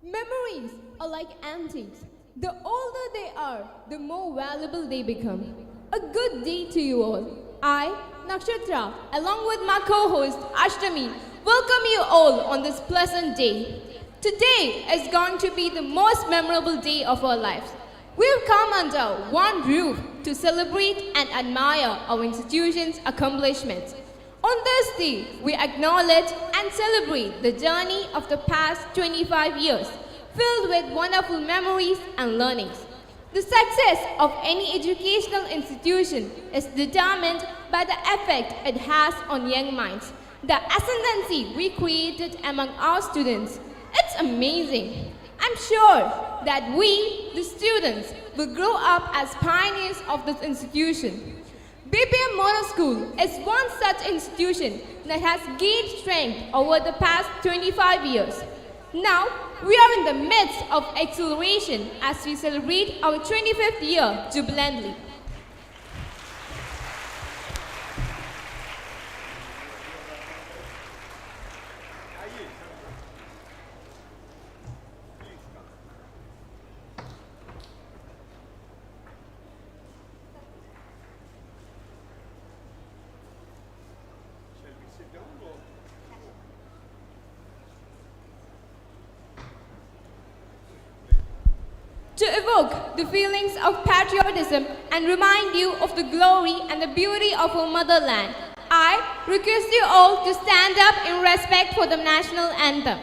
Memories are like antiques. The older they are, the more valuable they become. A good day to you all. I, Nakshatra, along with my co-host Ashtami, welcome you all on this pleasant day. Today is going to be the most memorable day of our lives. We've come under one roof to celebrate and admire our institution's accomplishments. On this day, we acknowledge and celebrate the journey of the past 25 years, filled with wonderful memories and learnings. The success of any educational institution is determined by the effect it has on young minds, the ascendancy we created among our students. It's amazing. I'm sure that we, the students, will grow up as pioneers of this institution. BPM Model School is one such institution that has gained strength over the past 25 years. Now, we are in the midst of acceleration as we celebrate our 25th year jubilantly. To evoke the feelings of patriotism and remind you of the glory and the beauty of our motherland, I request you all to stand up in respect for the national anthem.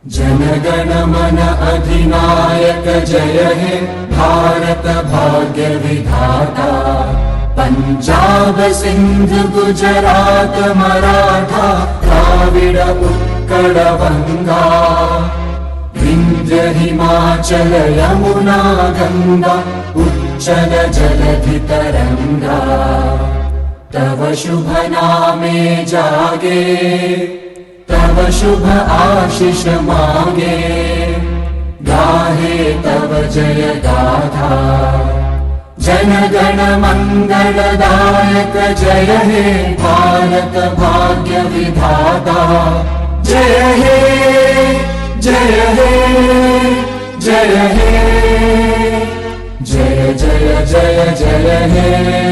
Jana Mana Adhinayaka Jaya He Bharat Bhagya Vidhata Punjab Sindh Gujarat Maratha Dravida Utkala Vanga Vindhya Himachal Yamuna Ganga Uchchal Jaladhi Taranga Tava Shubha Name Jage तव शुभ आशीष मांगे गाहे तव जय गाथा जन गण मंगलदायक जय हे भारत भाग्य विधाता जय हे जय हे जय हे जय जय जय जय हे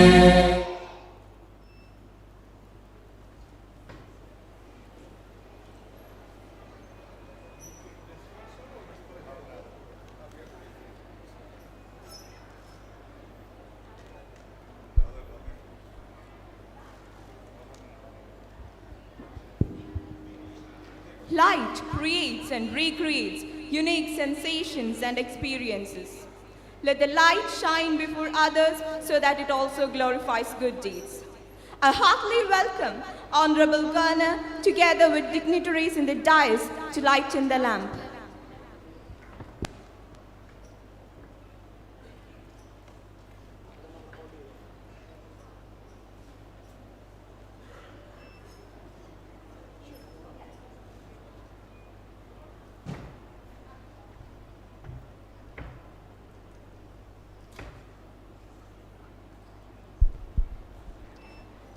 Light creates and recreates unique sensations and experiences. Let the light shine before others so that it also glorifies good deeds. A heartily welcome Honorable Governor together with dignitaries in the dais to lighten the lamp.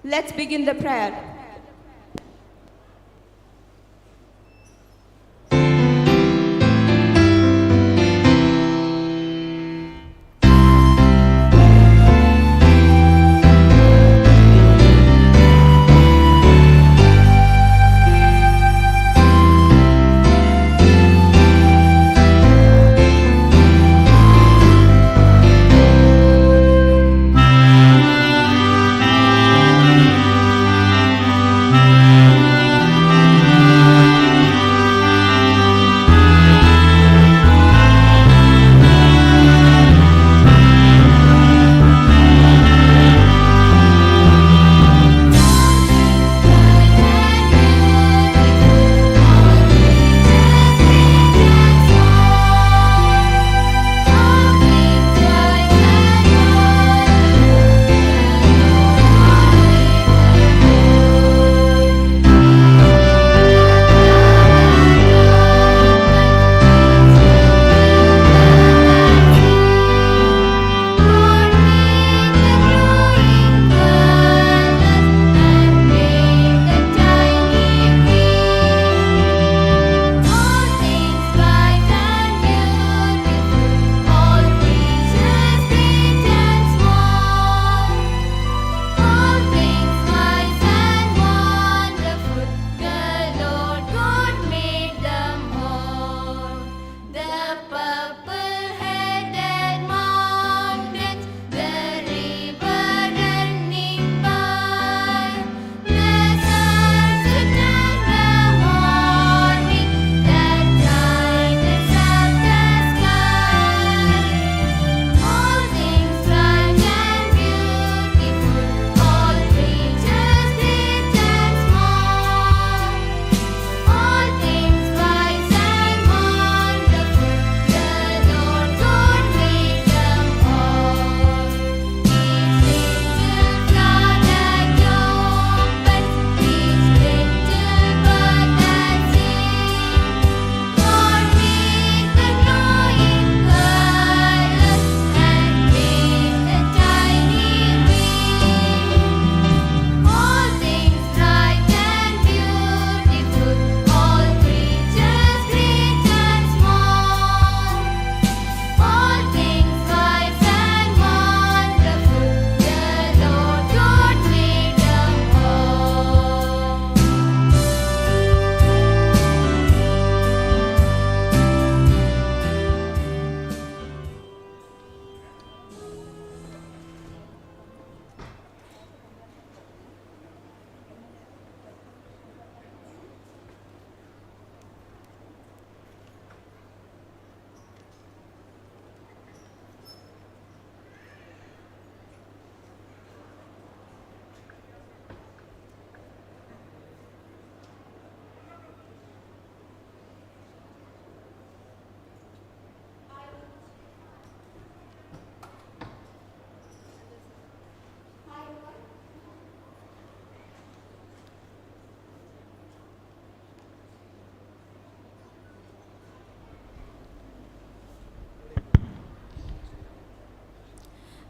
Let's begin the prayer.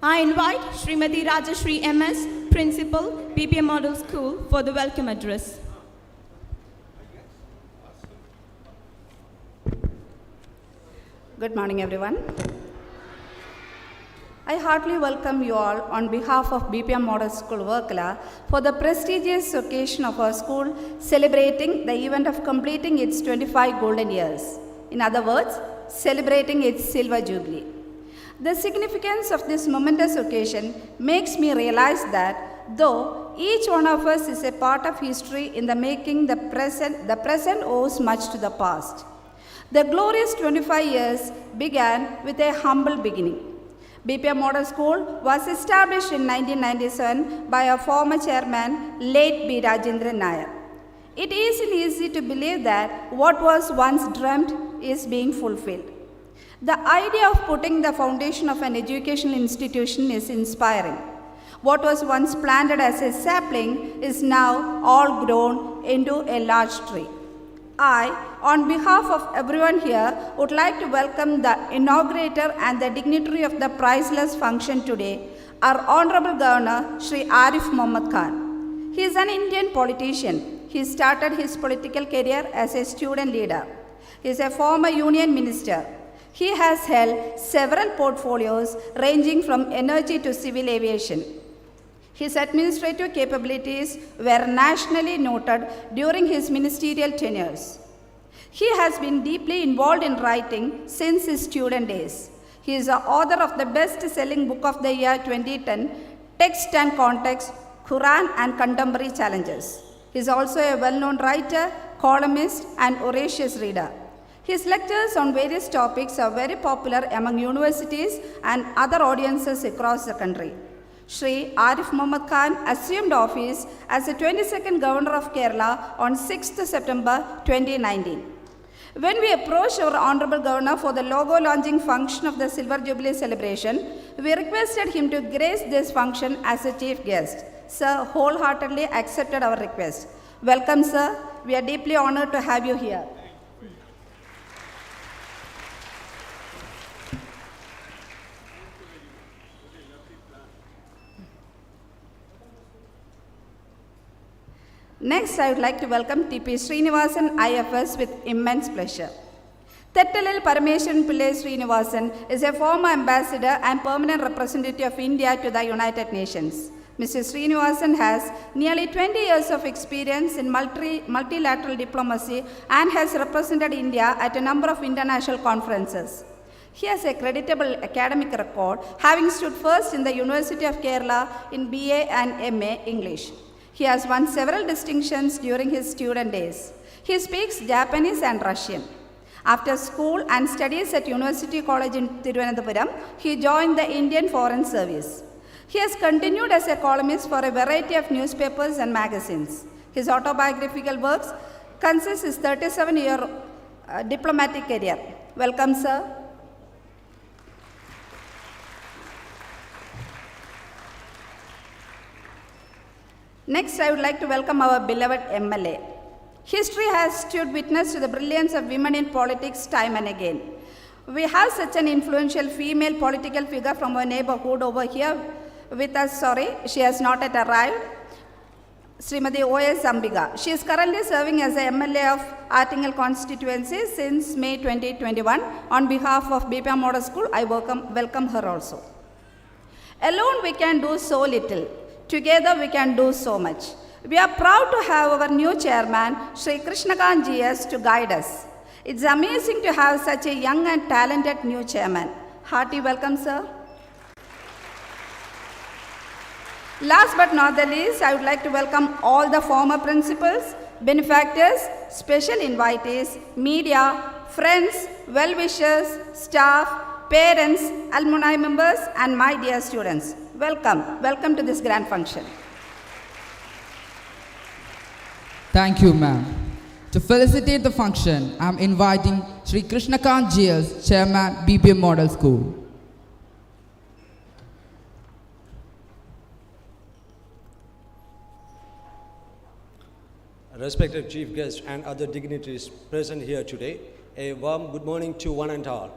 I invite Srimati Rajashri MS, Principal, BPM Model School, for the welcome address. Good morning, everyone. I heartily welcome you all on behalf of BPM Model School, Workla, for the prestigious occasion of our school celebrating the event of completing its 25 golden years. In other words, celebrating its silver jubilee. The significance of this momentous occasion makes me realize that though each one of us is a part of history in the making, the present owes much to the past. The glorious 25 years began with a humble beginning. BPM Model School was established in 1997 by our former chairman, late B. Rajendran Nair. It isn't easy to believe that what was once dreamt is being fulfilled. The idea of putting the foundation of an educational institution is inspiring. What was once planted as a sapling is now all grown into a large tree. I, on behalf of everyone here, would like to welcome the inaugurator and the dignitary of the priceless function today, our Honorable Governor, Shri Arif Mohammad Khan. He is an Indian politician. He started his political career as a student leader. He is a former union minister. He has held several portfolios ranging from energy to civil aviation. His administrative capabilities were nationally noted during his ministerial tenures. He has been deeply involved in writing since his student days. He is the author of the best-selling book of the year 2010, Text and Context, Quran and Contemporary Challenges. He is also a well-known writer, columnist, and voracious reader. His lectures on various topics are very popular among universities and other audiences across the country. Shri Arif Mohammad Khan assumed office as the 22nd Governor of Kerala on 6th September 2019. When we approached our Honorable Governor for the logo launching function of the Silver Jubilee celebration, we requested him to grace this function as a chief guest. Sir wholeheartedly accepted our request. Welcome, sir. We are deeply honored to have you here. Next, I would like to welcome T.P. Srinivasan IFS with immense pleasure. Tettalil Parameswaran Pillai Srinivasan is a former ambassador and permanent representative of India to the United Nations. Mr. Srinivasan has nearly 20 years of experience in multilateral diplomacy and has represented India at a number of international conferences. He has a creditable academic record, having stood first in the University of Kerala in BA and MA English. He has won several distinctions during his student days. He speaks Japanese and Russian. After school and studies at University College in Thiruvananthapuram, he joined the Indian Foreign Service. He has continued as a columnist for a variety of newspapers and magazines. His autobiographical works consist his 37-year diplomatic career. Welcome, sir. Next, I would like to welcome our beloved MLA. History has stood witness to the brilliance of women in politics time and again. We have such an influential female political figure from our neighborhood over here with us. Sorry, she has not yet arrived. Srimati O.S. Ambiga. She is currently serving as the MLA of Artingal constituency since May 2021. On behalf of BPM Model School, I welcome her also. Alone we can do so little. Together we can do so much. We are proud to have our new chairman, Shri Krishnakant GS, to guide us. It's amazing to have such a young and talented new chairman. Hearty welcome, sir. Last but not the least, I would like to welcome all the former principals, benefactors, special invitees, media, friends, well-wishers, staff, parents, alumni members, and my dear students. Welcome. Welcome to this grand function. Thank you, ma'am. To felicitate the function, I am inviting Shri Krishnakant GS, Chairman, BPM Model School. Respected chief guests and other dignitaries present here today, a warm good morning to one and all.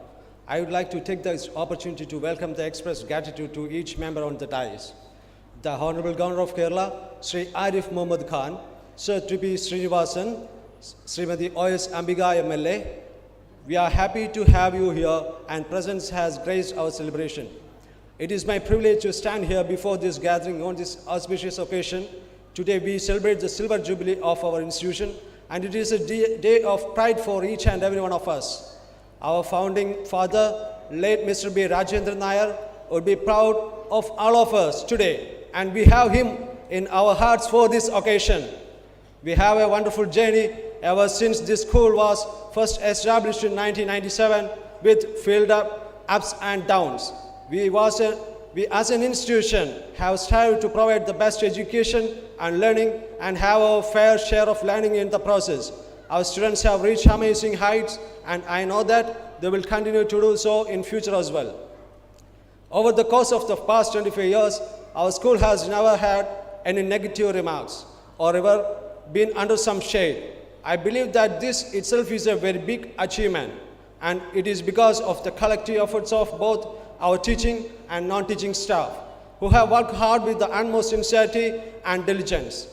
I would like to take this opportunity to welcome the express gratitude to each member on the dais. The Honorable Governor of Kerala, Sri Arif Mohammad Khan, Sir Tripi Srinivasan, Srimati O.S. Ambiga MLA. We are happy to have you here, and presence has graced our celebration. It is my privilege to stand here before this gathering on this auspicious occasion. Today we celebrate the silver jubilee of our institution, and it is a day of pride for each and every one of us. Our founding father, late Mr. B. Rajendra Nair, would be proud of all of us today, and we have him in our hearts for this occasion. We have a wonderful journey ever since this school was first established in 1997 with filled up ups and downs. We as an institution have strived to provide the best education and learning and have a fair share of learning in the process. Our students have reached amazing heights, and I know that they will continue to do so in future as well. Over the course of the past 25 years, our school has never had any negative remarks or ever been under some shade. I believe that this itself is a very big achievement, and it is because of the collective efforts of both our teaching and non-teaching staff, who have worked hard with the utmost sincerity and diligence.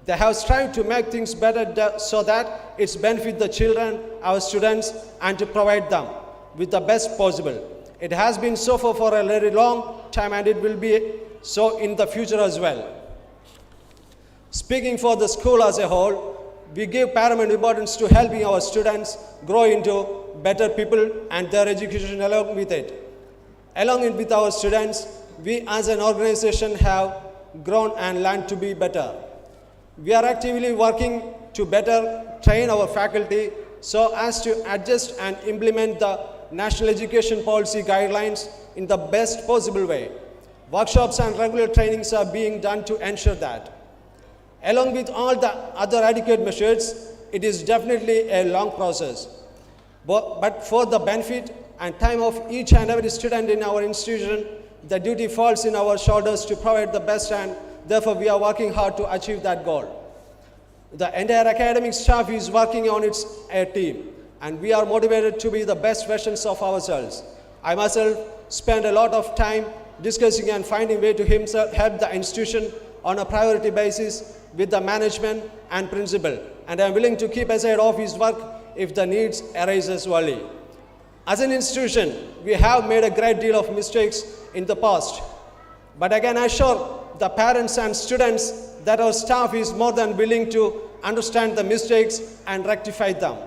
They have strived to make things better so that it's benefit the children, our students, and to provide them with the best possible. It has been so for a very long time, and it will be so in the future as well. Speaking for the school as a whole, we give paramount importance to helping our students grow into better people and their education along with it. Along with our students, we as an organization have grown and learned to be better. We are actively working to better train our faculty so as to adjust and implement the National Education Policy guidelines in the best possible way. Workshops and regular trainings are being done to ensure that. Along with all the other adequate measures, it is definitely a long process. But for the benefit and time of each and every student in our institution, the duty falls in our shoulders to provide the best, and therefore we are working hard to achieve that goal. The entire academic staff is working on its team, and we are motivated to be the best versions of ourselves. I myself spend a lot of time discussing and finding way to help the institution on a priority basis with the management and principal, and I am willing to keep aside of his work if the needs arises early. As an institution, we have made a great deal of mistakes in the past, but again I assure the parents and students that our staff is more than willing to understand the mistakes and rectify them.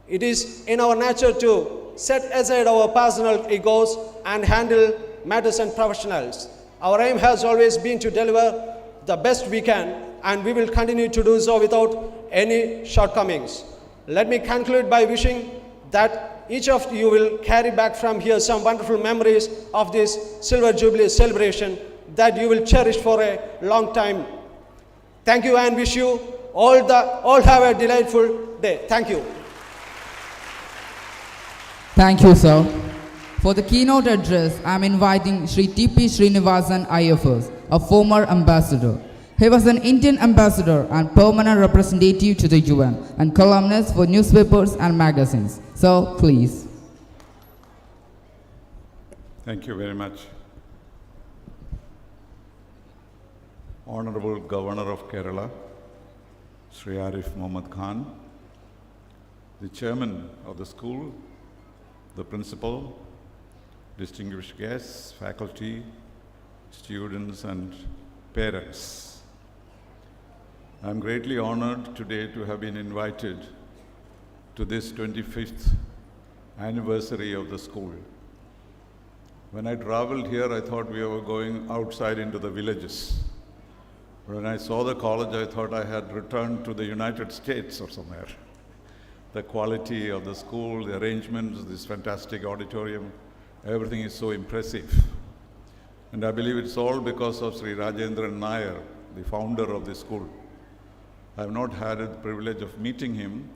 It is in our nature to set aside our personal egos and handle matters and professionals. Our aim has always been to deliver the best we can, and we will continue to do so without any shortcomings. Let me conclude by wishing that each of you will carry back from here some wonderful memories of this Silver Jubilee celebration that you will cherish for a long time. Thank you, and wish you all have a delightful day. Thank you. Thank you, sir. For the keynote address, I am inviting Sri T.P. Srinivasan IFS, a former ambassador. He was an Indian ambassador and permanent representative to the UN and columnist for newspapers and magazines. So, please. Thank you very much. Honorable Governor of Kerala, Sri Arif Mohammad Khan, the chairman of the school, the principal, distinguished guests, faculty, students, and parents. I am greatly honored today to have been invited to this 25th anniversary of the school. When I traveled here, I thought we were going outside into the villages. When I saw the college, I thought I had returned to the United States or somewhere. The quality of the school, the arrangements, this fantastic auditorium, everything is so impressive. And I believe it's all because of Sri Rajendra Nair, the founder of this school. I have not had the privilege of meeting him,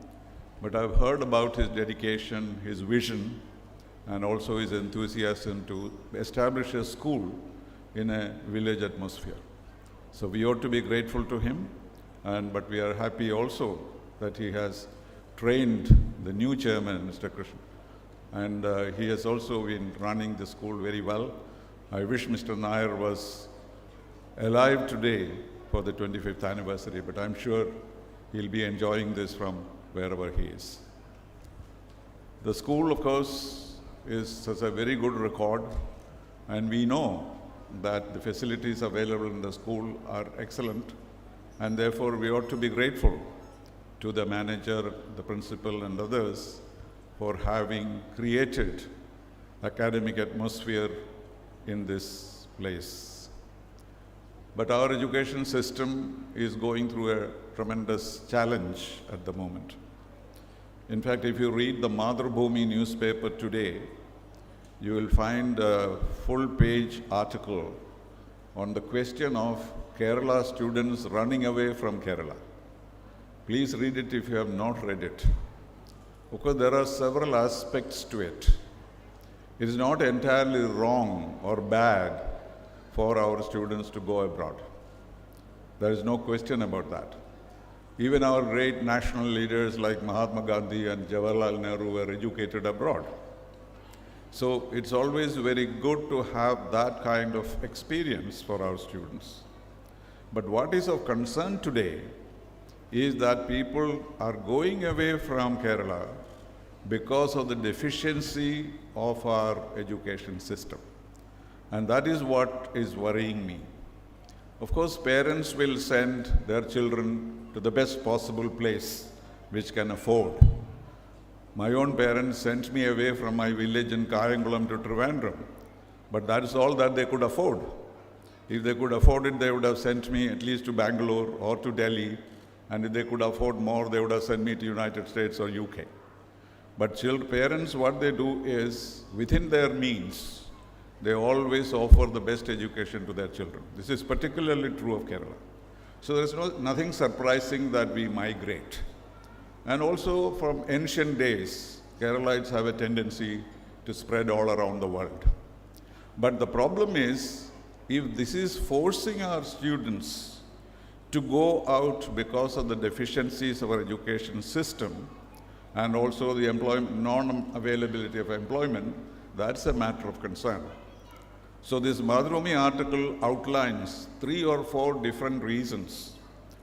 but I've heard about his dedication, his vision, and also his enthusiasm to establish a school in a village atmosphere. So we ought to be grateful to him, but we are happy also that he has trained the new chairman, Mr. and he has also been running the school very well. I wish Mr. Nair was alive today for the 25th anniversary, but I'm sure he'll be enjoying this from wherever he is. The school, of course, has a very good record, and we know that the facilities available in the school are excellent, and therefore we ought to be grateful to the manager, the principal, and others for having created academic atmosphere in this place. But our education system is going through a tremendous challenge at the moment. In fact, if you read the Madhubhumi newspaper today, you will find a full-page article on the question of Kerala students running away from Kerala. Please read it if you have not read it, because there are several aspects to it. It is not entirely wrong or bad for our students to go abroad. There is no question about that. Even our great national leaders like Mahatma Gandhi and Jawaharlal Nehru were educated abroad. So it's always very good to have that kind of experience for our students. But what is of concern today is that people are going away from Kerala because of the deficiency of our education system. And that is what is worrying me. Of course, parents will send their children to the best possible place which can afford. My own parents sent me away from my village in Kayangulam to Trivandrum, but that is all that they could afford. If they could afford it, they would have sent me at least to Bangalore or to Delhi, and if they could afford more, they would have sent me to United States or UK. But parents, what they do is, within their means, they always offer the best education to their children. This is particularly true of Kerala. So there is nothing surprising that we migrate. And also from ancient days, Keralites have a tendency to spread all around the world. But the problem is, if this is forcing our students to go out because of the deficiencies of our education system and also the non-availability of employment, that's a matter of concern. So this Madhubhumi article outlines 3 or 4 different reasons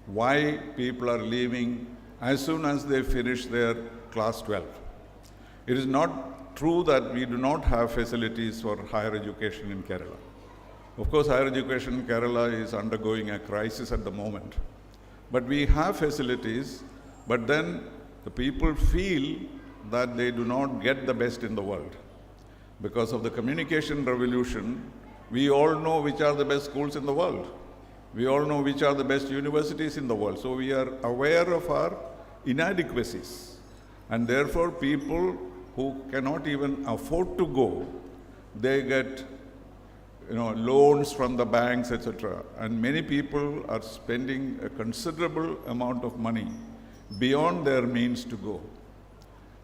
why people are leaving as soon as they finish their class 12. It is not true that we do not have facilities for higher education in Kerala. Of course, higher education in Kerala is undergoing a crisis at the moment. But we have facilities, but then the people feel that they do not get the best in the world. Because of the communication revolution, we all know which are the best schools in the world. We all know which are the best universities in the world. So we are aware of our inadequacies. And therefore, people who cannot even afford to go, they get loans from the banks, etc. And many people are spending a considerable amount of money beyond their means to go.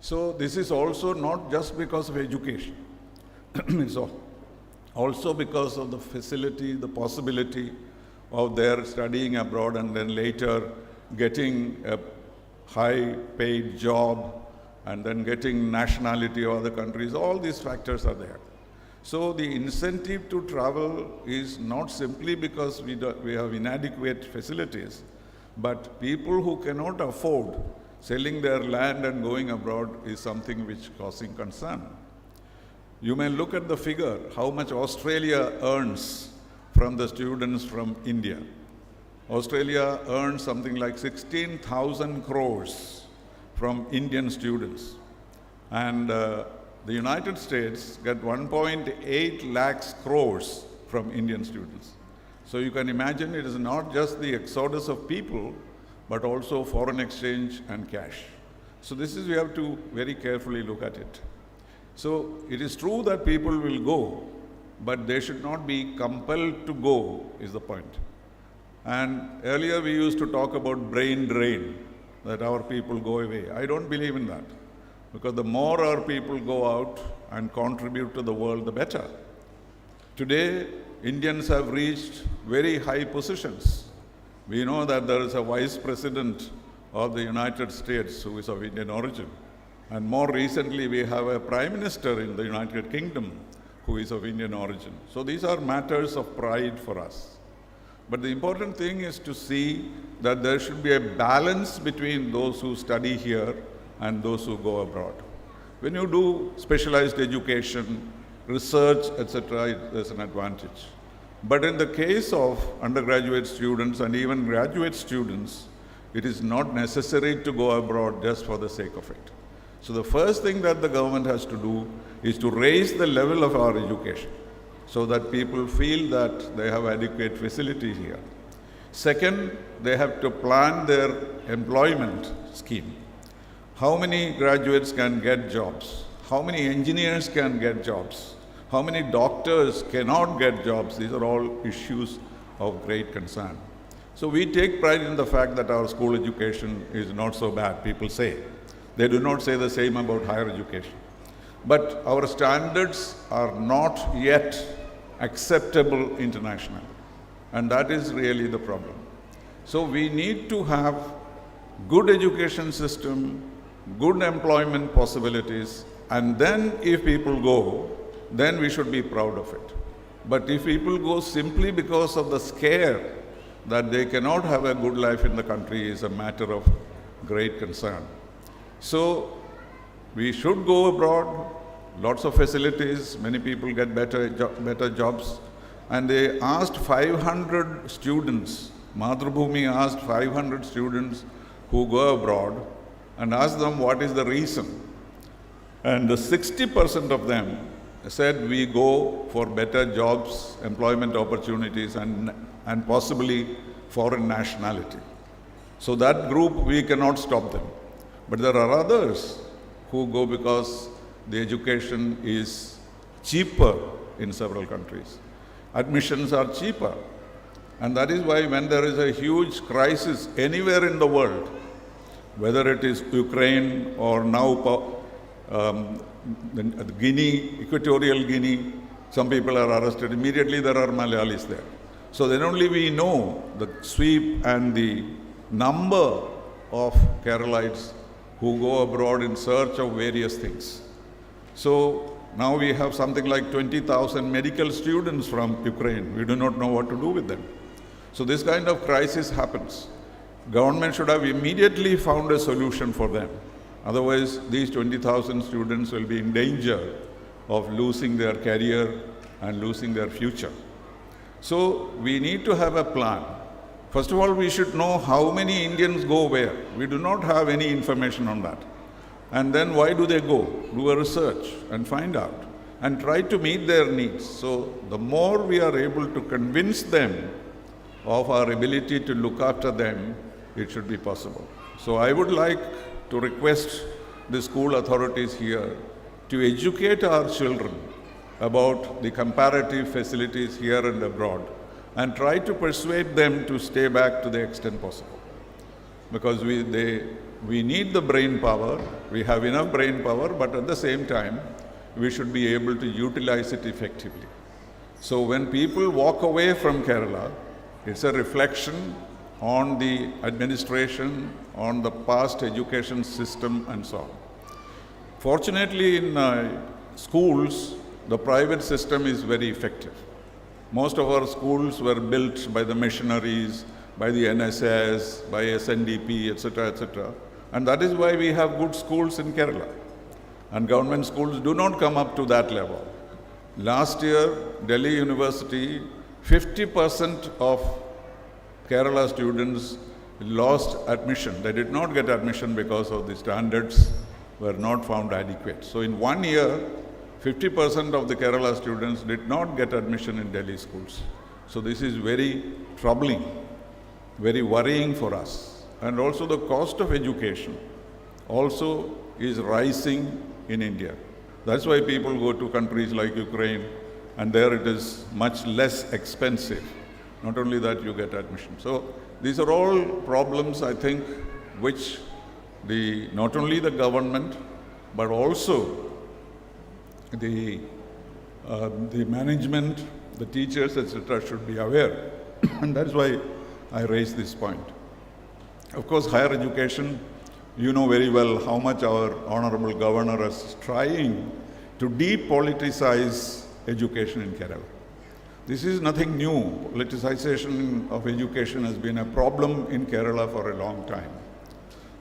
So this is also not just because of education. It's also because of the facility, the possibility of their studying abroad and then later getting a high-paid job and then getting nationality of other countries. All these factors are there. So the incentive to travel is not simply because we have inadequate facilities, but people who cannot afford selling their land and going abroad is something which is causing concern. You may look at the figure, how much Australia earns from the students from India. Australia earns something like 16,000 crores from Indian students. And the United States get 1.8 lakhs crores from Indian students. So you can imagine it is not just the exodus of people, but also foreign exchange and cash. So we have to very carefully look at it. So it is true that people will go, but they should not be compelled to go, is the point. And earlier we used to talk about brain drain, that our people go away. I don't believe in that, because the more our people go out and contribute to the world, the better. Today, Indians have reached very high positions. We know that there is a vice president of the United States who is of Indian origin. And more recently, we have a Prime Minister in the United Kingdom who is of Indian origin. So these are matters of pride for us. But the important thing is to see that there should be a balance between those who study here and those who go abroad. When you do specialized education, research, etc., there's an advantage. But in the case of undergraduate students and even graduate students, it is not necessary to go abroad just for the sake of it. So the first thing that the government has to do is to raise the level of our education so that people feel that they have adequate facilities here. Second, they have to plan their employment scheme. How many graduates can get jobs? How many engineers can get jobs? How many doctors cannot get jobs? These are all issues of great concern. So we take pride in the fact that our school education is not so bad, people say. They do not say the same about higher education. But our standards are not yet acceptable internationally. And that is really the problem. So we need to have good education system, good employment possibilities, and then if people go, then we should be proud of it. But if people go simply because of the scare that they cannot have a good life in the country is a matter of great concern. So we should go abroad, lots of facilities, many people get better jobs. And they asked 500 students, Madhrubhumi asked 500 students who go abroad and asked them what is the reason. And 60% of them said we go for better jobs, employment opportunities, and possibly foreign nationality. So that group, we cannot stop them. But there are others who go because the education is cheaper in several countries. Admissions are cheaper. And that is why when there is a huge crisis anywhere in the world, whether it is Ukraine or now Guinea, Equatorial Guinea, some people are arrested. Immediately there are Malayalis there. So then only we know the sweep and the number of Keralites who go abroad in search of various things. So now we have something like 20,000 medical students from Ukraine. We do not know what to do with them. So this kind of crisis happens. Government should have immediately found a solution for them. Otherwise, these 20,000 students will be in danger of losing their career and losing their future. So we need to have a plan. First of all, we should know how many Indians go where. We do not have any information on that. And then why do they go? Do a research and find out and try to meet their needs. So the more we are able to convince them of our ability to look after them, it should be possible. So I would like to request the school authorities here to educate our children about the comparative facilities here and abroad and try to persuade them to stay back to the extent possible. Because we need the brain power, we have enough brain power, but at the same time, we should be able to utilize it effectively. So when people walk away from Kerala, it's a reflection on the administration, on the past education system and so on. Fortunately, in schools, the private system is very effective. Most of our schools were built by the missionaries, by the NSS, by SNDP, etc., etc. And that is why we have good schools in Kerala. And government schools do not come up to that level. Last year, Delhi University, 50% of Kerala students lost admission. They did not get admission because of the standards were not found adequate. So in 1 year, 50% of the Kerala students did not get admission in Delhi schools. So this is very troubling, very worrying for us. And also the cost of education also is rising in India. That's why people go to countries like Ukraine, and there it is much less expensive. Not only that, you get admission. So these are all problems, I think, which not only the government, but also the management, the teachers, etc., should be aware. And that's why I raised this point. Of course, higher education You know very well how much our Honorable Governor is trying to depoliticize education in Kerala. This is nothing new. Politicization of education has been a problem in Kerala for a long time.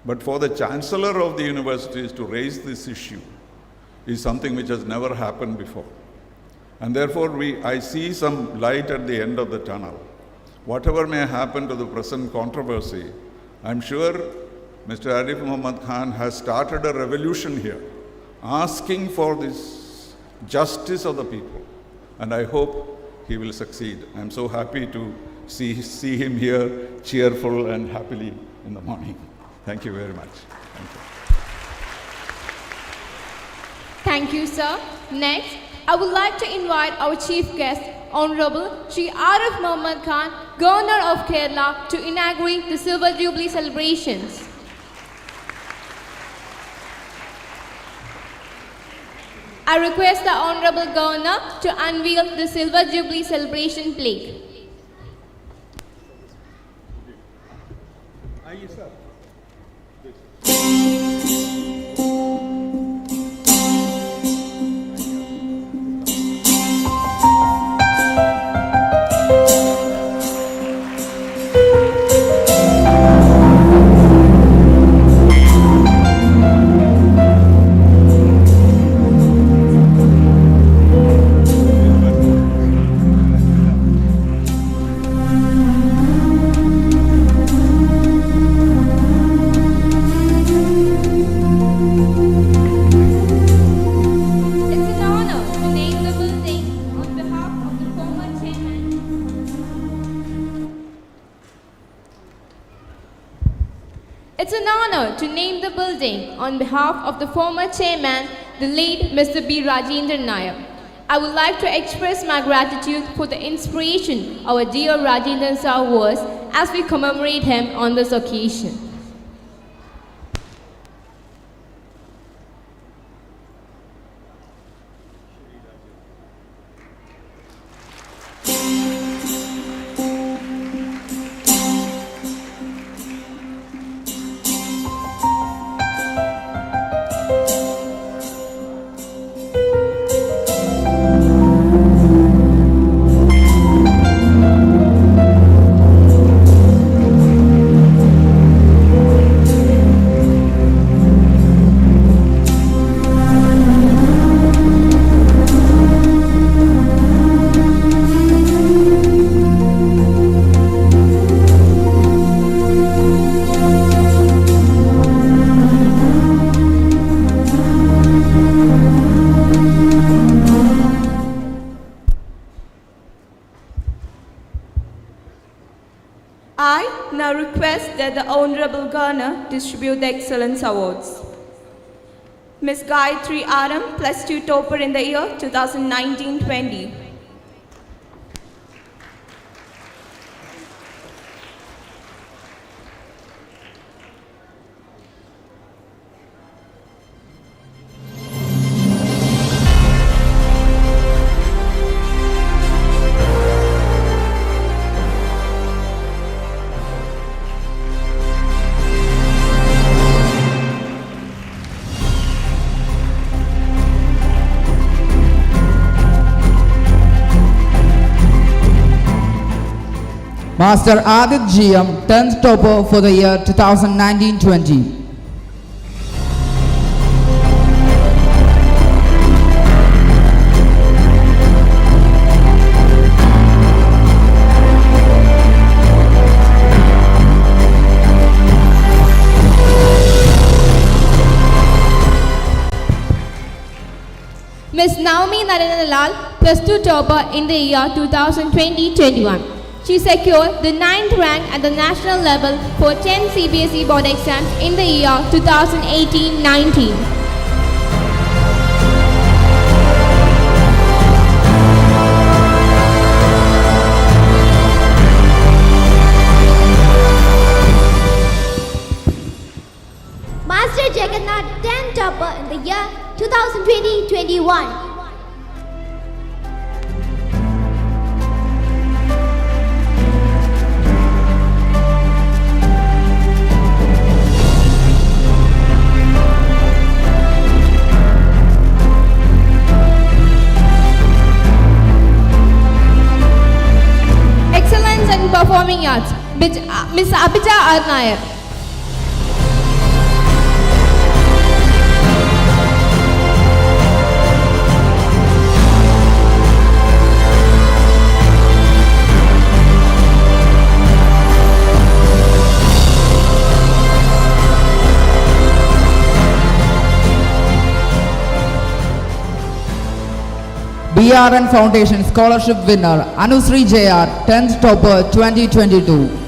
But for the Chancellor of the universities to raise this issue is something which has never happened before. And therefore, I see some light at the end of the tunnel. Whatever may happen to the present controversy, I'm sure Mr. Arif Muhammad Khan has started a revolution here, asking for this justice of the people. And I hope he will succeed. I'm so happy to see him here, cheerful and happily in the morning. Thank you very much. Thank you. Thank you, sir. Next, I would like to invite our chief guest, Honorable Shri Arif Muhammad Khan, Governor of Kerala, to inaugurate the Silver Jubilee celebrations. I request the Honorable Governor to unveil the Silver Jubilee celebration plaque. It's an honor to name the building on behalf of the former chairman, the late Mr. B. Rajendran Nair. I would like to express my gratitude for the inspiration our dear Rajendran sir was as we commemorate him on this occasion. I now request that the Honorable Governor distribute the Excellence Awards. Ms. Gayatri Aram, Plus 2 Topper in the year 2019-20. Master Adit GM, 10th topper for the year 2019-20. Ms. Naomi Narenalal, Plus 2 topper in the year 2020-21. She secured the 9th rank at the national level for 10 CBSE board exams in the year 2018-19. Master Jagannath, 10th topper in the year 2020-21. Miss Abhija Arnair. BRN Foundation Scholarship winner Anniersary JR, 10th topper 2022.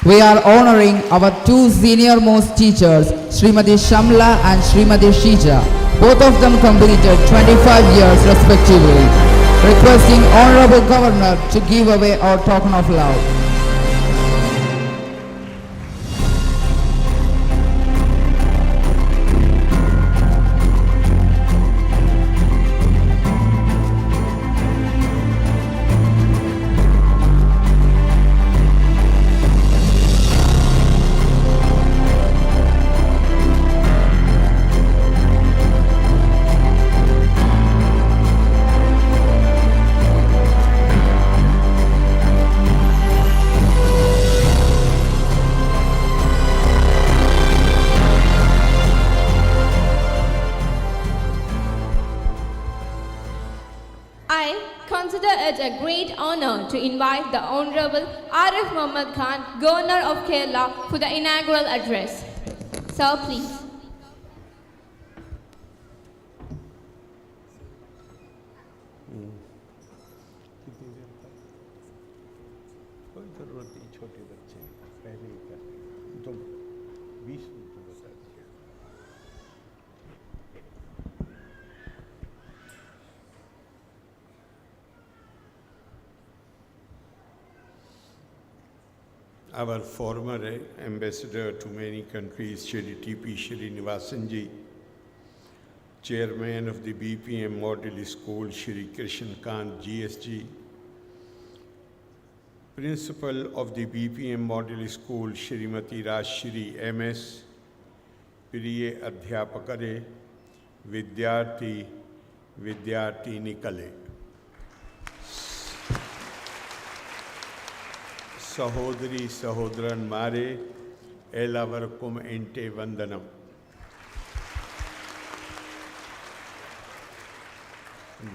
We are honoring our two senior most teachers, Srimati Shamla and Srimati Shija. Both of them completed 25 years respectively. Requesting Honorable Governor to give away our token of love. I consider it a great honor to invite the Honorable Arif Muhammad Khan, Governor of Kerala, for the inaugural address. Sir, please. Our former ambassador to many countries, Shri T.P. Srinivasan ji, chairman of the BPM Model School, Shri Krishan Kant GSG, principal of the BPM Model School, Shrimati Rashri MS, Priye Adhyapakare, Vidyarthi Nikale. Sahodri Sahodran Mare, Elavarkum Ente Vandanam.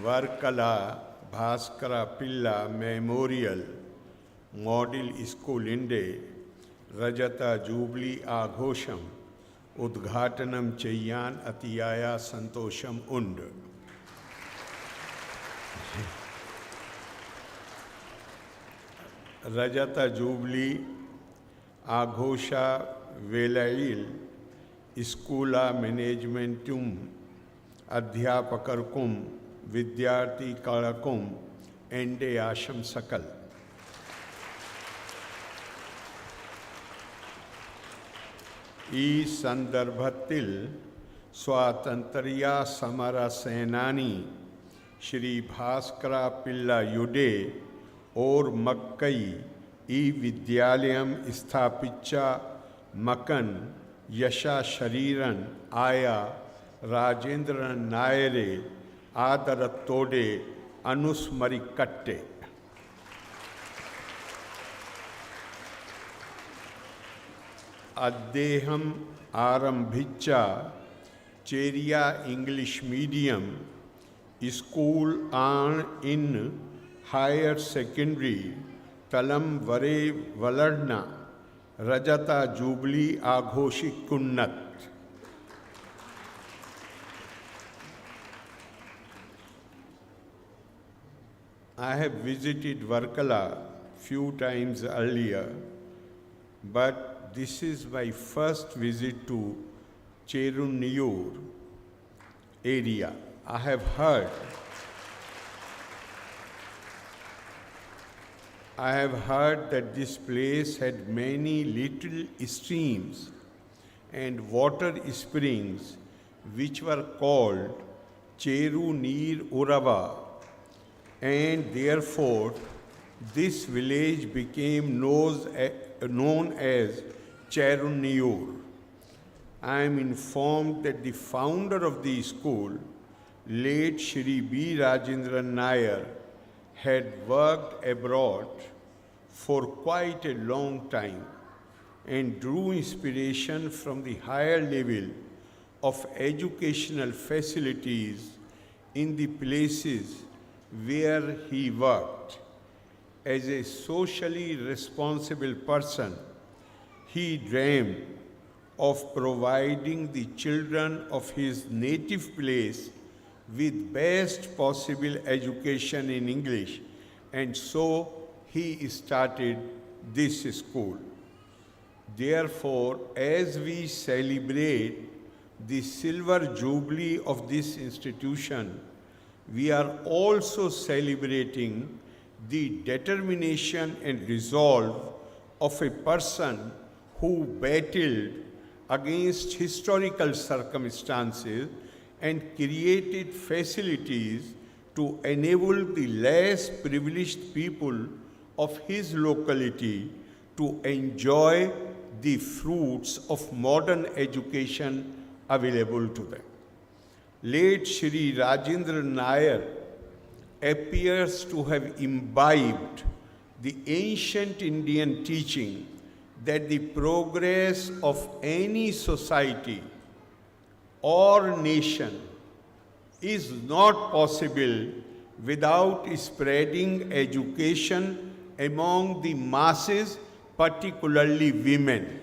Varkala Bhaskara Pilla Memorial Model School Inde Rajata Jubilee Aghosham Udghatanam Chayan Atiyaya Santosham Und. Rajata Jubilee Aghosha Velail Skoola Managementum Adhyapakarkum Vidyarthi Kalakum Ende Asham Sakal. E Sandarbhatil Swatantriya Samara Senani Shri Bhaskara Pillai Yude और मक्कई ई विद्यालयम स्थापिच्चा मकन यशा शरीरन आया राजेंद्र नायरे आदर तोडे अनुस्मरी कट्टे अद्देहम आरंभिच्चा Cheria English medium school आन इन Higher Secondary Talam Vare Valadna Rajata Jubilee Aghoshi Kunnat. I have visited Varkala few times earlier, but this is my first visit to Cheruniyur area. I have heard that this place had many little streams and water springs which were called Cheru Neer Urava, and therefore this village became known as Cherunniur. I am informed that the founder of the school, late Shri B. Rajendran Nair, had worked abroad for quite a long time and drew inspiration from the higher level of educational facilities in the places where he worked. As a socially responsible person, he dreamed of providing the children of his native place with best possible education in English, and so he started this school. Therefore, as we celebrate the silver jubilee of this institution, we are also celebrating the determination and resolve of a person who battled against historical circumstances and created facilities to enable the less privileged people of his locality to enjoy the fruits of modern education available to them. Late Shri Rajendra Nair appears to have imbibed the ancient Indian teaching that the progress of any society or nation is not possible without spreading education among the masses, particularly women.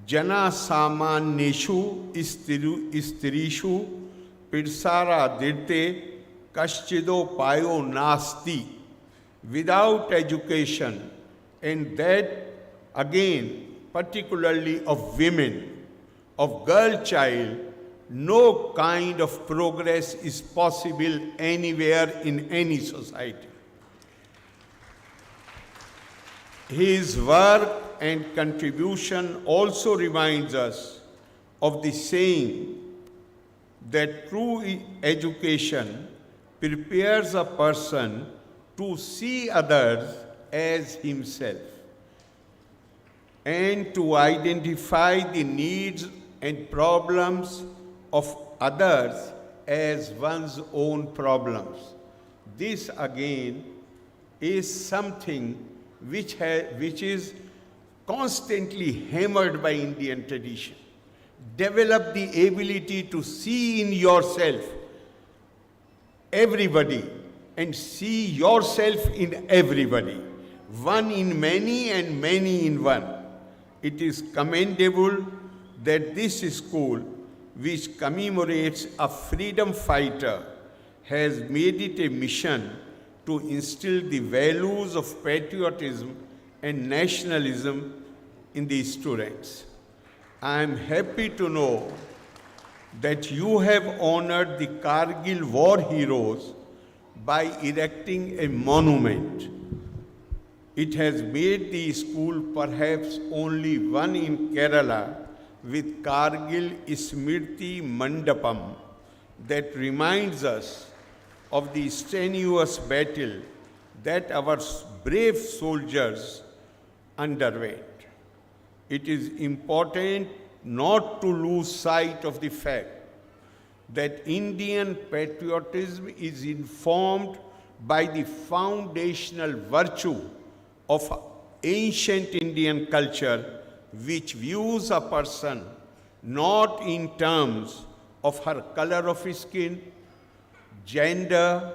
Jana samanneshu istirishu pirsara dirte kaschido payo nasti. Without education, and that again particularly of women, of girl child, no kind of progress is possible anywhere in any society. His work and contribution also reminds us of the saying that true education prepares a person to see others as himself and to identify the needs and problems of others as one's own problems. This again is something which is constantly hammered by Indian tradition. Develop the ability to see in yourself everybody and see yourself in everybody, one in many and many in one. It is commendable that this school, which commemorates a freedom fighter, has made it a mission to instill the values of patriotism and nationalism in the students. I am happy to know that you have honored the Kargil war heroes by erecting a monument. It has made the school perhaps only one in Kerala with Kargil Smriti Mandapam that reminds us of the strenuous battle that our brave soldiers underwent. It is important not to lose sight of the fact that Indian patriotism is informed by the foundational virtue of ancient Indian culture, which views a person not in terms of her color of skin, gender,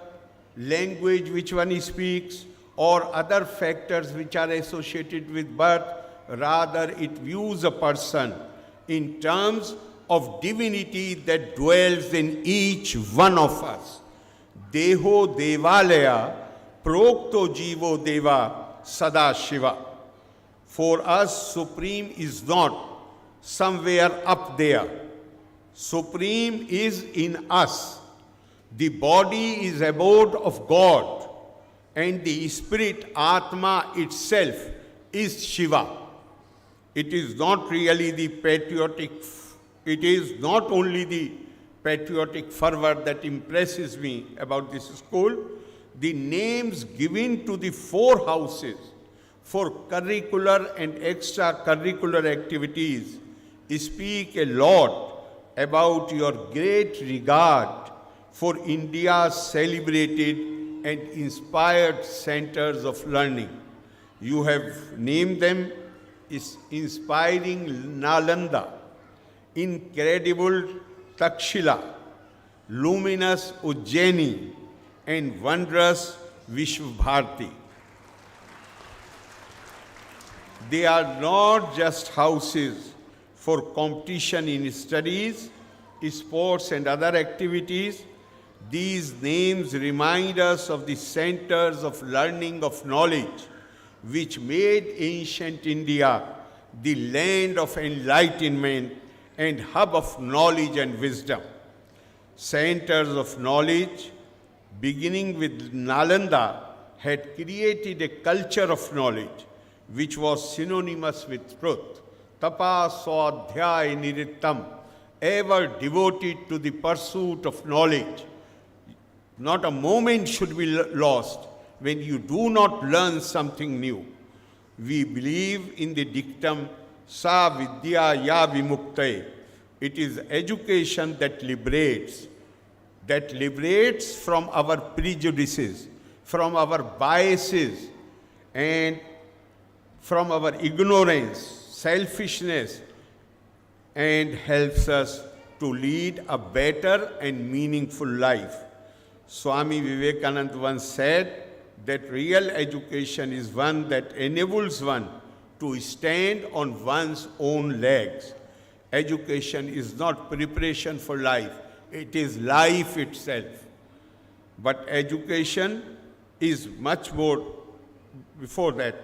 language which one speaks, or other factors which are associated with birth. Rather, it views a person in terms of divinity that dwells in each one of us. Deho Devalaya, Prokto Jivo Deva, Sada Shiva. For us, Supreme is not somewhere up there. Supreme is in us. The body is abode of God, and the spirit, Atma itself, is Shiva. It is not really the patriotic, it is not only the patriotic fervor that impresses me about this school. the names given to the 4 houses for curricular and extracurricular activities speak a lot about your great regard for India's celebrated and inspired centers of learning. You have named them inspiring Nalanda, incredible Takshila, luminous Ujjaini, and wondrous Vishwabharati. They are not just houses for competition in studies, sports, and other activities. These names remind us of the centers of learning of knowledge which made ancient India the land of enlightenment and hub of knowledge and wisdom. Centers of knowledge, beginning with Nalanda, had created a culture of knowledge which was synonymous with truth. Tapa swadhyay nirittam, ever devoted to the pursuit of knowledge. Not a moment should be lost when you do not learn something new. We believe in the dictum, Sa vidya ya vimuktaye. It is education that liberates from our prejudices, from our biases, and from our ignorance, selfishness, and helps us to lead a better and meaningful life. Swami Vivekananda once said that real education is one that enables one to stand on one's own legs. Education is not preparation for life, it is life itself. But education is much more before that.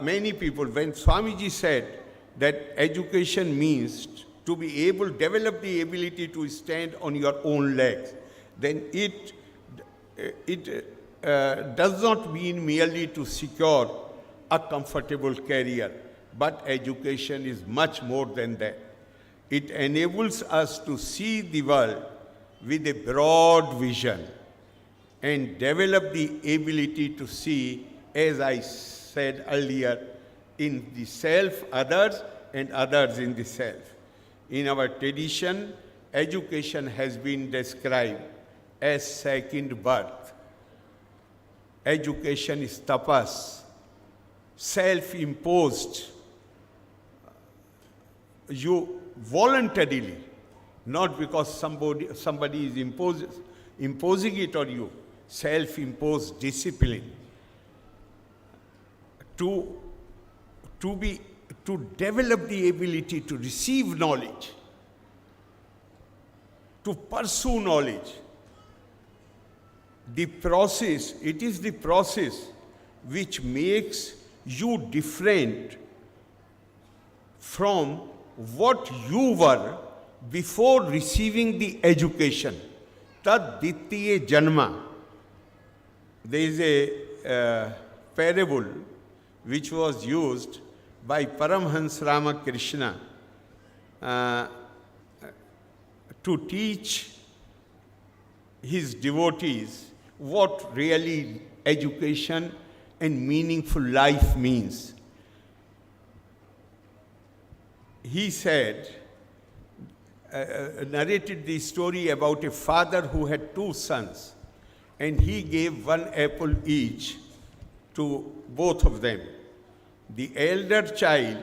Many people, when Swamiji said that education means to be able, develop the ability to stand on your own legs, then it does not mean merely to secure a comfortable career, but education is much more than that. It enables us to see the world with a broad vision and develop the ability to see, as I said earlier, in the self, others, and others in the self. In our tradition, education has been described as second birth. Education is tapas, self-imposed. You voluntarily, not because somebody is imposing it on you, self-imposed discipline. To develop the ability to receive knowledge, to pursue knowledge. The process, it is the process which makes you different from what you were before receiving the education. Tad dittiye janma. There is a parable which was used by Paramhans Ramakrishna to teach his devotees what really education and meaningful life means. He said, narrated the story about a father who had 2 sons, and he gave 1 apple each to both of them. The elder child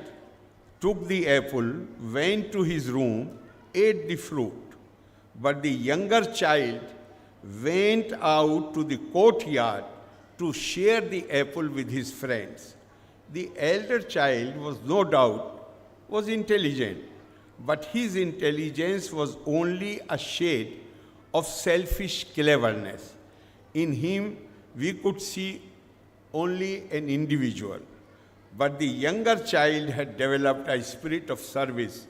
took the apple, went to his room, ate the fruit, but the younger child went out to the courtyard to share the apple with his friends. The elder child was no doubt intelligent, but his intelligence was only a shade of selfish cleverness. In him, we could see only an individual. But the younger child had developed a spirit of service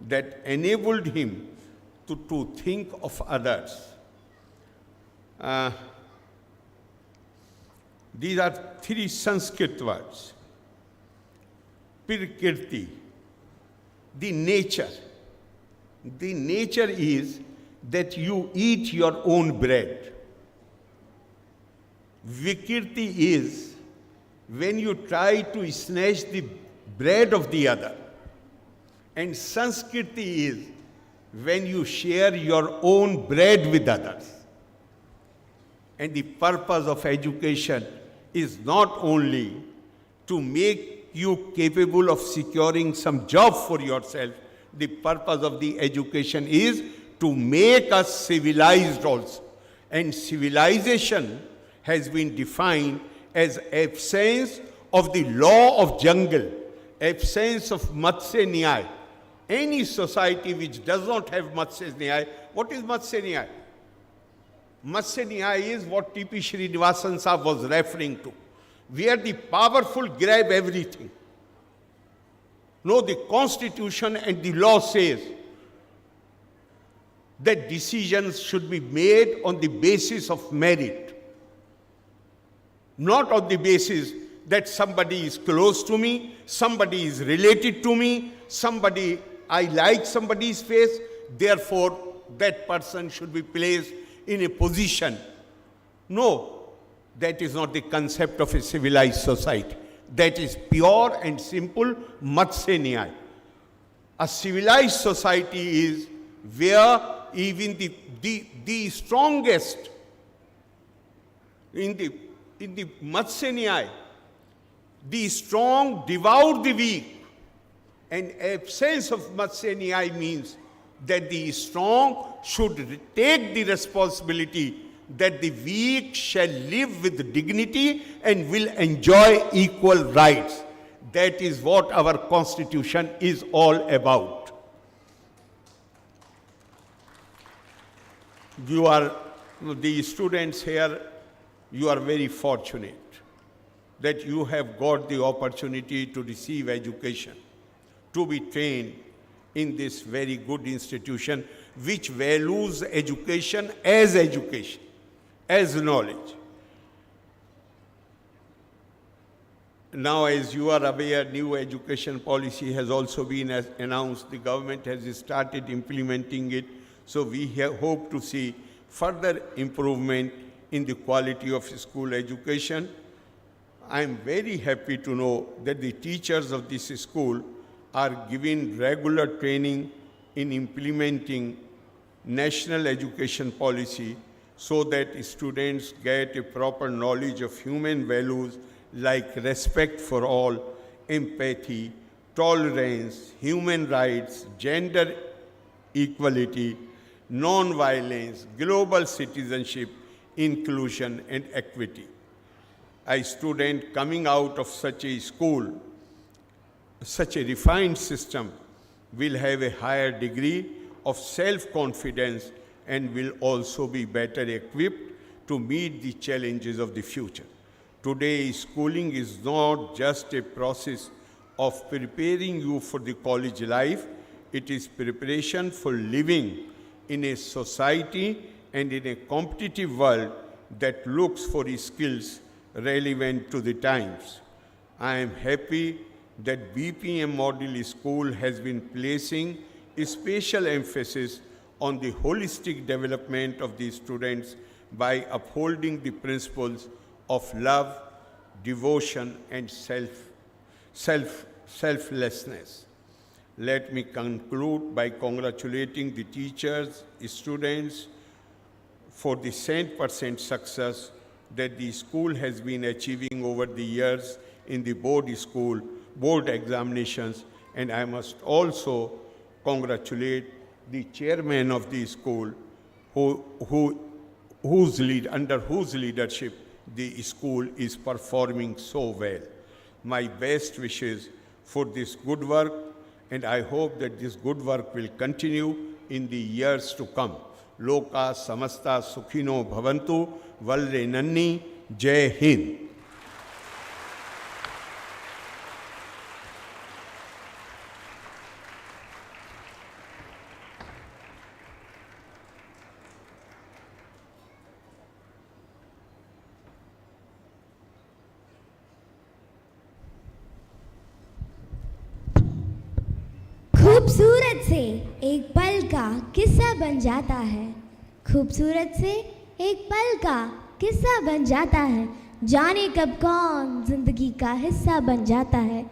that enabled him to think of others. These are 3 Sanskrit words. Pirkirti, the nature. The nature is that you eat your own bread. Vikirti is when you try to snatch the bread of the other. And Sanskriti is when you share your own bread with others. And the purpose of education is not only to make you capable of securing some job for yourself. The purpose of the education is to make us civilized also. And civilization has been defined as absence of the law of jungle, absence of Matsya Nyaya. Any society which does not have Matsya Nyaya, what is Matsya Nyaya? Matsya Nyaya is what T.P. Srinivasan Sahib was referring to, where the powerful grab everything. No, the constitution and the law says that decisions should be made on the basis of merit, not on the basis that somebody is close to me, somebody is related to me, somebody, I like somebody's face, therefore that person should be placed in a position. No, that is not the concept of a civilized society. That is pure and simple Matsya Nyaya. A civilized society is where even the strongest, in the Matsya Nyaya, the strong devour the weak. And absence of Matsya Nyaya means that the strong should take the responsibility that the weak shall live with dignity and will enjoy equal rights. That is what our constitution is all about. You are, the students here, you are very fortunate that you have got the opportunity to receive education, to be trained in this very good institution which values education, as knowledge. Now, as you are aware, new education policy has also been announced. The government has started implementing it. So we hope to see further improvement in the quality of school education. I am very happy to know that the teachers of this school are given regular training in implementing national education policy so that students get a proper knowledge of human values like respect for all, empathy, tolerance, human rights, gender equality, non-violence, global citizenship, inclusion, and equity. A student coming out of such a school, such a refined system, will have a higher degree of self-confidence and will also be better equipped to meet the challenges of the future. Today, schooling is not just a process of preparing you for the college life, it is preparation for living in a society and in a competitive world that looks for skills relevant to the times. I am happy that BPM Model School has been placing a special emphasis on the holistic development of the students by upholding the principles of love, devotion, and selflessness. Let me conclude by congratulating the teachers, students for the 100% success that the school has been achieving over the years in the board examinations, and I must also congratulate the chairman of the school under whose leadership the school is performing so well. My best wishes for this good work, and I hope that this good work will continue in the years to come. Loka samasta sukhino bhavantu, valre nanni, Jai Hind. खूबसूरत से एक पल का किस्सा बन जाता है, खूबसूरत से एक पल का किस्सा बन जाता है, जाने कब कौन जिंदगी का हिस्सा बन जाता है।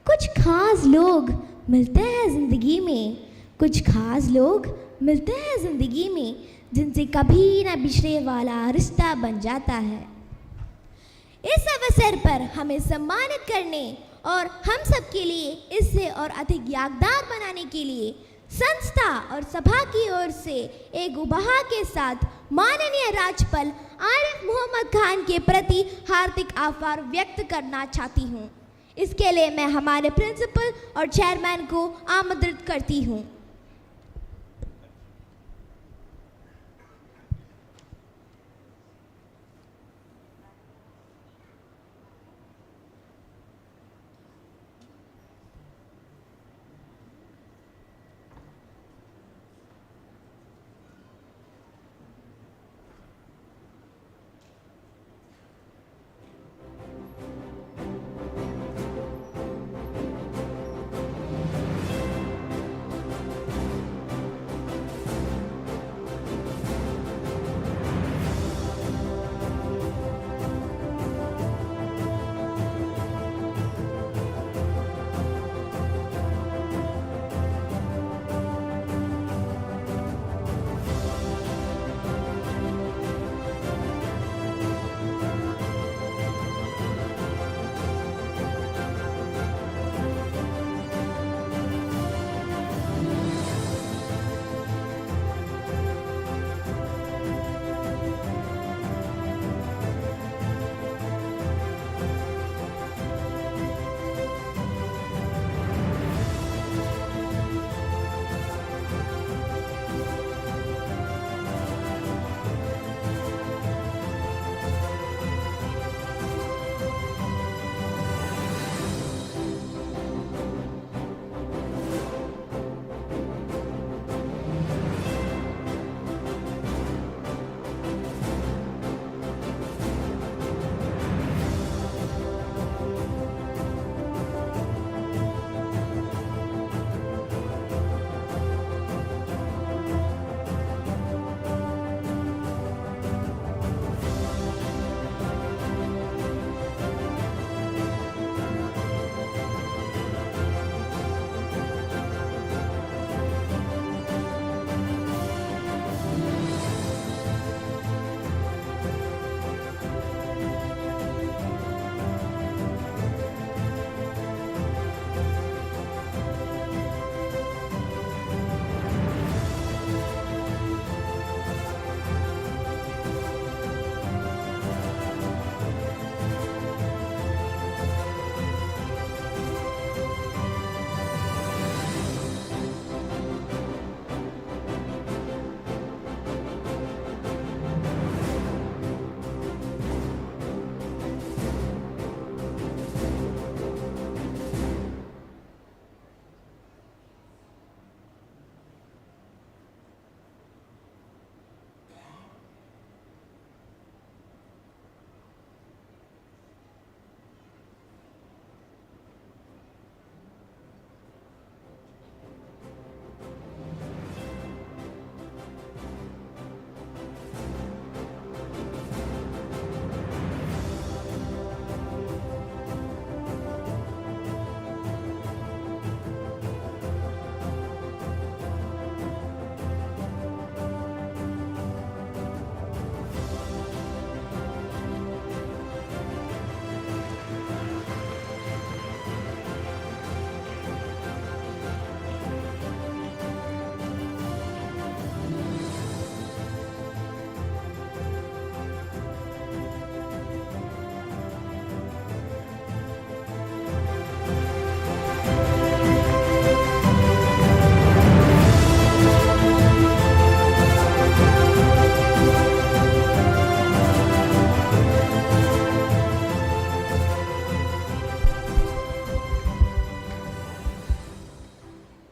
कुछ खास लोग मिलते हैं जिंदगी में, कुछ खास लोग मिलते हैं जिंदगी में, जिनसे कभी न बिछड़े वाला रिश्ता बन जाता है। इस अवसर पर हमें सम्मानित करने और हम सब के लिए इससे और अधिक यादगार बनाने के लिए संस्था और सभा की ओर से एक उपहार के साथ माननीय राज्यपाल आरिफ मोहम्मद खान के प्रति हार्दिक आभार व्यक्त करना चाहती हूँ। इसके लिए मैं हमारे प्रिंसिपल और चेयरमैन को आमंत्रित करती हूँ।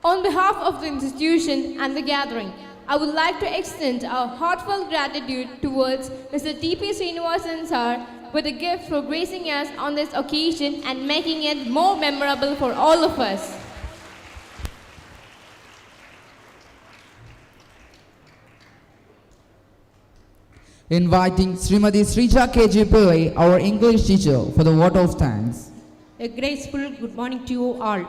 On behalf of the institution and the gathering, I would like to extend our heartfelt gratitude towards Mr. T.P. Srinivasan sir with a gift for gracing us on this occasion and making it more memorable for all of us. inviting Srimati Srija KG Pillai, our English teacher, for the vote of thanks. A graceful good morning to you all.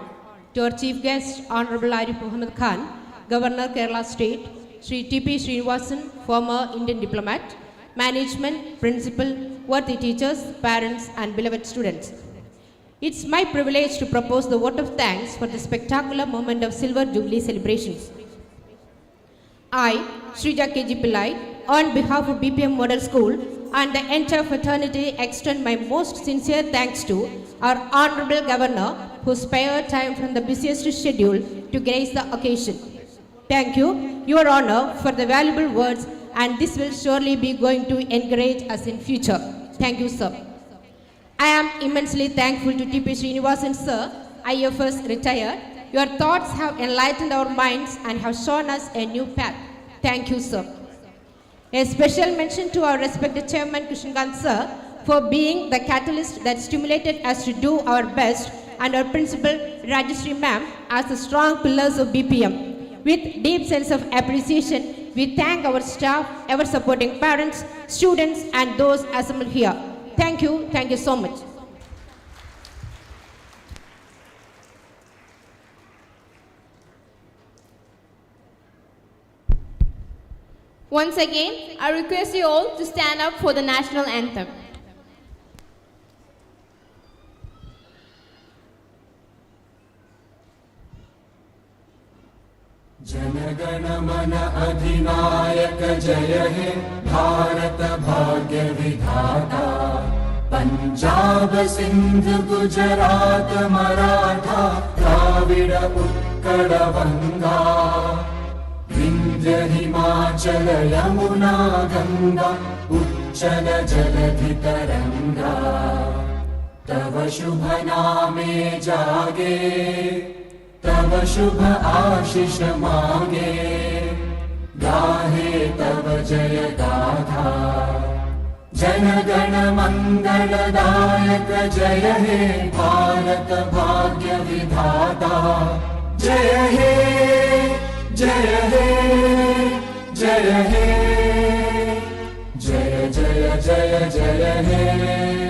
To our chief guest, Honorable Arif Muhammad Khan, Governor Kerala State, Sri T.P. Srinivasan, former Indian diplomat, management, principal, worthy teachers, parents and beloved students. It's my privilege to propose the vote of thanks for the spectacular moment of Silver Jubilee celebrations. I, Srija KG Pillai, on behalf of BPM Model School and the entire fraternity extend my most sincere thanks to our Honorable Governor who spared time from the busiest schedule to grace the occasion. Thank you, Your Honor, for the valuable words, and this will surely be going to encourage us in future. Thank you, sir. I am immensely thankful to T.P. Srinivasan, sir, IFS retired. Your thoughts have enlightened our minds and have shown us a new path. Thank you, sir. A special mention to our respected Chairman Krishnakant, sir, for being the catalyst that stimulated us to do our best, and our Principal Rajeshri ma'am as the strong pillars of BPM. With deep sense of appreciation, we thank our staff, our supporting parents, students and those assembled here. Thank you so much. Once again, I request you all to stand up for the national anthem. जनगण मन अधिनायक जय हे भारत भाग्य विधाता पंजाब सिंध गुजरात मराठा द्राविड़ उत्कल गंगा विंध्य हिमाचल यमुना गंगा उच्चल जलधि तरंगा तव शुभ नामे जागे तव शुभ आशीष मांगे गाहे तव जय गाथा जन गण मंगलदायक जय हे भारत भाग्य विधाता जय हे जय हे जय हे जय जय जय जय हे